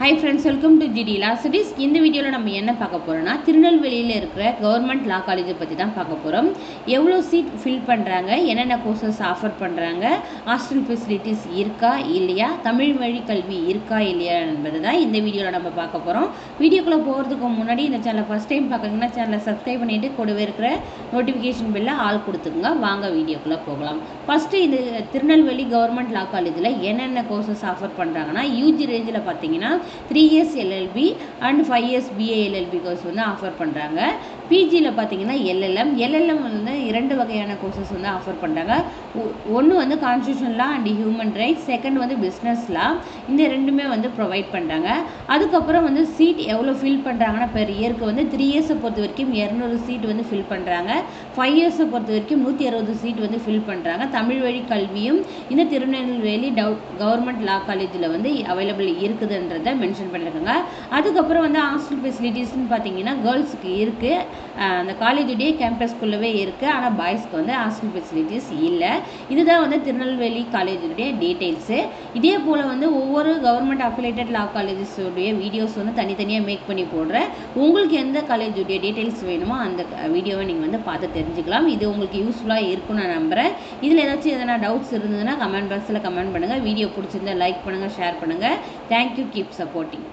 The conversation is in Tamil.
Hi friends, welcome to GD Law Studies. இந்த வீடியோல நம்ம என்ன பார்க்க போறோம்னா திருநெல்வேலியில இருக்கிற கவர்மெண்ட் லா காலேஜ் பத்தி தான் பார்க்க போறோம். எவ்வளவு சீட் ஃபில் பண்றாங்க, என்னென்ன கோர்சஸ் ஆஃபர் பண்றாங்க, ஹாஸ்டல் ஃபெசிலிட்டிஸ் இருக்கா இல்லையா, தமிழ் வழி கல்வி இருக்கா இல்லையா என்பதை தான் இந்த வீடியோல நம்ம பார்க்க போறோம். வீடியோக்குள்ள போறதுக்கு முன்னாடி இந்த சேனலை ஃபர்ஸ்ட் டைம் பார்க்கறீங்கன்னா சேனலை சப்ஸ்கிரைப் பண்ணிட்டு கூடவே இருக்கிற நோட்டிஃபிகேஷன் பெல்ல ஆல் கொடுத்துக்கோங்க. வாங்க வீடியோக்குள்ள போகலாம். ஃபர்ஸ்ட் இது திருநெல்வேலி கவர்மெண்ட் லா காலேஜில் என்னென்ன கோர்சஸ் ஆஃபர் பண்றாங்கன்னா யூஜி ரேஞ்சில் பார்த்தீங்கன்னா 3 years LLB and 5 years BA LLB course வந்து ஆஃபர் பண்ணுறாங்க. பிஜியில் பார்த்தீங்கன்னா LLM வந்து 2 வகையான கோர்சஸ் வந்து ஆஃபர் பண்ணுறாங்க. ஒன்று வந்து constitution law and human rights, second வந்து பிஸ்னஸ் லா. இந்த ரெண்டுமே வந்து ப்ரொவைட் பண்ணுறாங்க. அதுக்கப்புறம் வந்து சீட் எவ்வளோ ஃபில் பண்ணுறாங்கன்னா பெர் இயருக்கு வந்து 3 years பொறுத்த வரைக்கும் 200 சீட் வந்து ஃபில் பண்ணுறாங்க. 5 years பொறுத்த வரைக்கும் 160 சீட் வந்து ஃபில் பண்ணுறாங்க. தமிழ் வழி கல்வியும் இந்த திருநெல்வேலி கவர்மெண்ட் லா காலேஜில் வந்து அவைலபிள் இருக்குதுன்றதை மென்ஷன் பண்ணியிருக்காங்க. அதுக்கப்புறம் வந்து ஹாஸ்டல் ஃபெசிலிட்டிஸ்ன்னு பார்த்தீங்கன்னா கேர்ள்ஸுக்கு இருக்குது, அந்த காலேஜுடைய கேம்பஸ்குள்ளவே இருக்குது. ஆனால் பாய்ஸ்க்கு வந்து ஹாஸ்டல் ஃபெசிலிட்டிஸ் இல்லை. இதுதான் வந்து திருநெல்வேலி காலேஜுடைய டீட்டெயில்ஸு. இதே போல் வந்து ஒவ்வொரு கவர்மெண்ட் அஃபிலேட்டட் லா காலேஜஸுடைய வீடியோஸ் வந்து தனித்தனியாக மேக் பண்ணி போடுறேன். உங்களுக்கு எந்த காலேஜுடைய டீட்டெயில்ஸ் வேணுமோ அந்த வீடியோவை நீங்கள் வந்து பார்த்து தெரிஞ்சுக்கலாம். இது உங்களுக்கு யூஸ்ஃபுல்லாக இருக்கும்னு நான் நம்புகிறேன். இதில் ஏதாச்சும் எதனா டவுட்ஸ் இருந்ததுன்னா கமெண்ட் பாக்ஸில் கமெண்ட் பண்ணுங்கள். வீடியோ பிடிச்சிருந்தா லைக் பண்ணுங்கள், ஷேர் பண்ணுங்கள். Thank you, keep supporting.